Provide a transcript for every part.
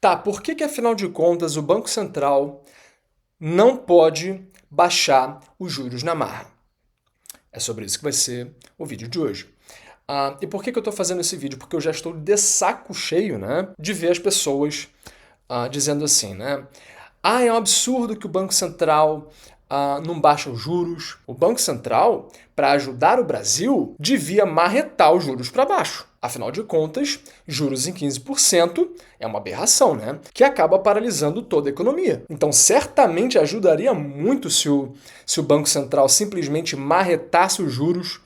Tá, por que afinal de contas o Banco Central não pode baixar os juros na marra? É sobre isso que vai ser o vídeo de hoje. E por que eu estou fazendo esse vídeo? Porque eu já estou de saco cheio, né, de ver as pessoas dizendo assim, né? É um absurdo que o Banco Central não baixa os juros. O Banco Central, para ajudar o Brasil, devia marretar os juros para baixo. Afinal de contas, juros em 15% é uma aberração, né? Que acaba paralisando toda a economia. Então, certamente ajudaria muito se o Banco Central simplesmente marretasse os juros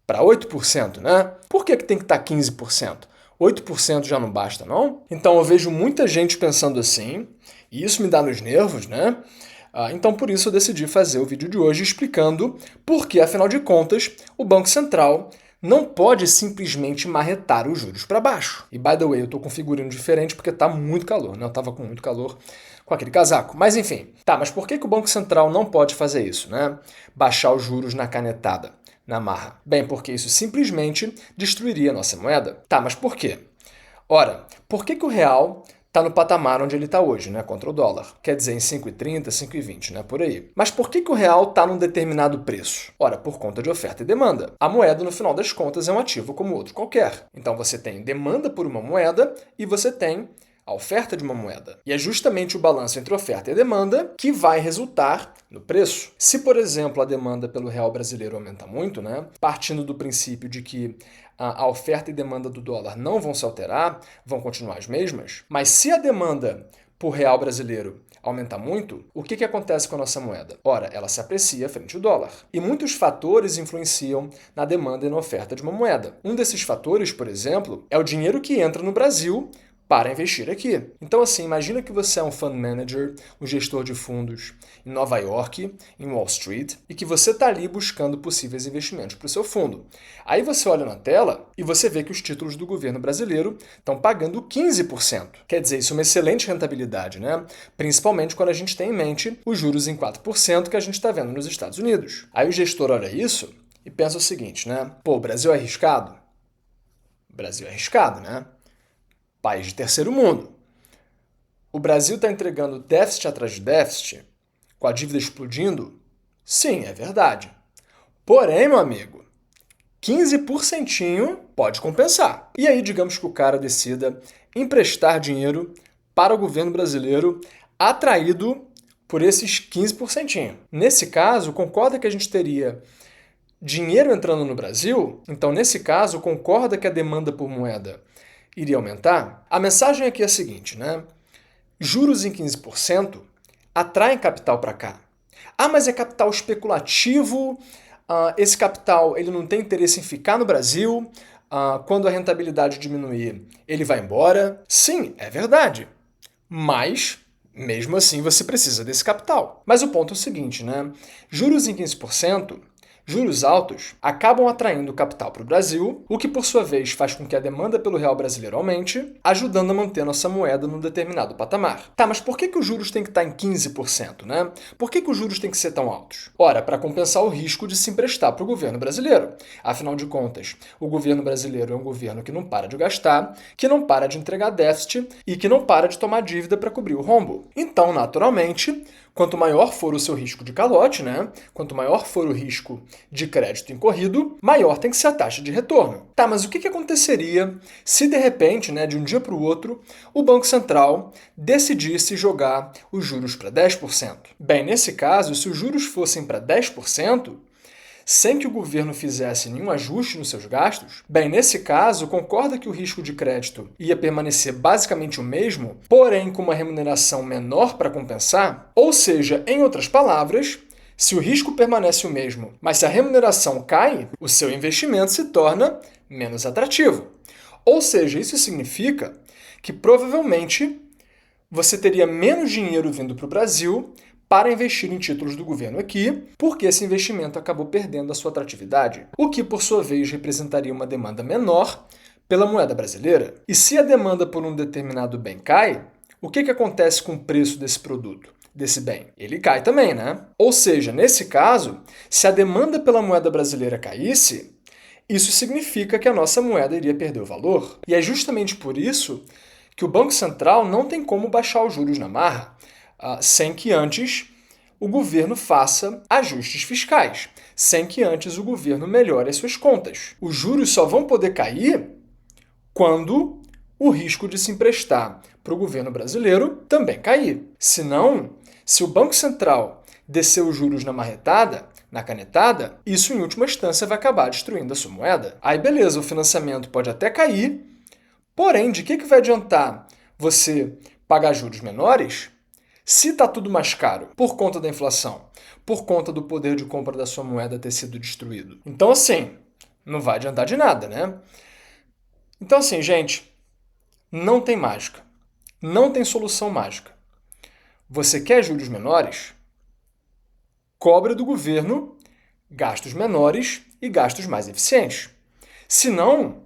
para 8%, né? Por que tem que estar 15%? 8% já não basta, não? Então eu vejo muita gente pensando assim, e isso me dá nos nervos, né? Então por isso eu decidi fazer o vídeo de hoje explicando por que, afinal de contas, o Banco Central não pode simplesmente marretar os juros para baixo. E, by the way, eu estou com um figurino diferente porque está muito calor, né? Eu estava com muito calor com aquele casaco. Mas enfim, mas por que o Banco Central não pode fazer isso, né? Baixar os juros na canetada, na marra? Bem, porque isso simplesmente destruiria a nossa moeda. Mas por quê? Ora, por que o real está no patamar onde ele está hoje, né, contra o dólar? Quer dizer, em 5,30, 5,20, né, por aí. Mas por que o real está num determinado preço? Ora, por conta de oferta e demanda. A moeda, no final das contas, é um ativo como outro qualquer. Então você tem demanda por uma moeda e você tem a oferta de uma moeda. E é justamente o balanço entre oferta e demanda que vai resultar no preço. Se, por exemplo, a demanda pelo real brasileiro aumenta muito, né, partindo do princípio de que a oferta e demanda do dólar não vão se alterar, vão continuar as mesmas, mas se a demanda por real brasileiro aumenta muito, o que acontece com a nossa moeda? Ora, ela se aprecia frente ao dólar. E muitos fatores influenciam na demanda e na oferta de uma moeda. Um desses fatores, por exemplo, é o dinheiro que entra no Brasil para investir aqui. Então, assim, imagina que você é um fund manager, um gestor de fundos em Nova York, em Wall Street, e que você está ali buscando possíveis investimentos para o seu fundo. Aí você olha na tela e você vê que os títulos do governo brasileiro estão pagando 15%. Quer dizer, isso é uma excelente rentabilidade, né? Principalmente quando a gente tem em mente os juros em 4% que a gente está vendo nos Estados Unidos. Aí o gestor olha isso e pensa o seguinte, né? Pô, o Brasil é arriscado? O Brasil é arriscado, né? País de terceiro mundo. O Brasil está entregando déficit atrás de déficit, com a dívida explodindo? Sim, é verdade. Porém, meu amigo, 15% pode compensar. E aí, digamos que o cara decida emprestar dinheiro para o governo brasileiro atraído por esses 15%. Nesse caso, concorda que a gente teria dinheiro entrando no Brasil? Então, nesse caso, concorda que a demanda por moeda iria aumentar? A mensagem aqui é a seguinte, né? Juros em 15% atraem capital para cá. Mas é capital especulativo, esse capital ele não tem interesse em ficar no Brasil, quando a rentabilidade diminuir, ele vai embora. Sim, é verdade. Mas, mesmo assim, você precisa desse capital. Mas o ponto é o seguinte, né? Juros em 15%, juros altos, acabam atraindo capital para o Brasil, o que por sua vez faz com que a demanda pelo real brasileiro aumente, ajudando a manter nossa moeda num determinado patamar. Mas por que os juros têm que estar em 15%, né? Por que os juros têm que ser tão altos? Ora, para compensar o risco de se emprestar para o governo brasileiro. Afinal de contas, o governo brasileiro é um governo que não para de gastar, que não para de entregar déficit e que não para de tomar dívida para cobrir o rombo. Então, naturalmente, quanto maior for o seu risco de calote, né? Quanto maior for o risco de crédito incorrido, maior tem que ser a taxa de retorno. Mas o que aconteceria se de repente, né, de um dia para o outro, o Banco Central decidisse jogar os juros para 10%? Bem, nesse caso, se os juros fossem para 10%, sem que o governo fizesse nenhum ajuste nos seus gastos, bem, nesse caso, concorda que o risco de crédito ia permanecer basicamente o mesmo, porém com uma remuneração menor para compensar? Ou seja, em outras palavras, se o risco permanece o mesmo, mas se a remuneração cai, o seu investimento se torna menos atrativo. Ou seja, isso significa que provavelmente você teria menos dinheiro vindo para o Brasil para investir em títulos do governo aqui, porque esse investimento acabou perdendo a sua atratividade, o que, por sua vez, representaria uma demanda menor pela moeda brasileira. E se a demanda por um determinado bem cai, o que acontece com o preço desse produto, desse bem? Ele cai também, né? Ou seja, nesse caso, se a demanda pela moeda brasileira caísse, isso significa que a nossa moeda iria perder o valor. E é justamente por isso que o Banco Central não tem como baixar os juros na marra sem que antes o governo faça ajustes fiscais, sem que antes o governo melhore as suas contas. Os juros só vão poder cair quando o risco de se emprestar para o governo brasileiro também cair. Senão, se o Banco Central descer os juros na marretada, na canetada, isso em última instância vai acabar destruindo a sua moeda. Aí beleza, o financiamento pode até cair, porém, de que vai adiantar você pagar juros menores se está tudo mais caro por conta da inflação, por conta do poder de compra da sua moeda ter sido destruído? Então, assim, não vai adiantar de nada, né? Então, assim, gente, não tem mágica. Não tem solução mágica. Você quer juros menores? Cobre do governo gastos menores e gastos mais eficientes. Senão,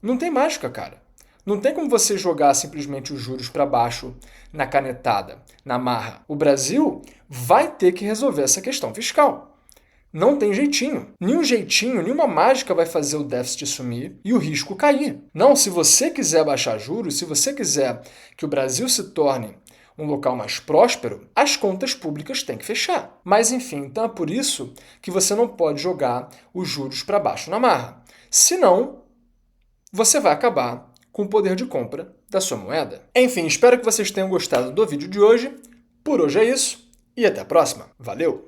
não tem mágica, cara. Não tem como você jogar simplesmente os juros para baixo na canetada, na marra. O Brasil vai ter que resolver essa questão fiscal. Não tem jeitinho. Nenhum jeitinho, nenhuma mágica vai fazer o déficit sumir e o risco cair. Não, se você quiser baixar juros, se você quiser que o Brasil se torne um local mais próspero, as contas públicas têm que fechar. Mas enfim, então é por isso que você não pode jogar os juros para baixo na marra. Senão, você vai acabar com o poder de compra da sua moeda. Enfim, espero que vocês tenham gostado do vídeo de hoje. Por hoje é isso e até a próxima. Valeu!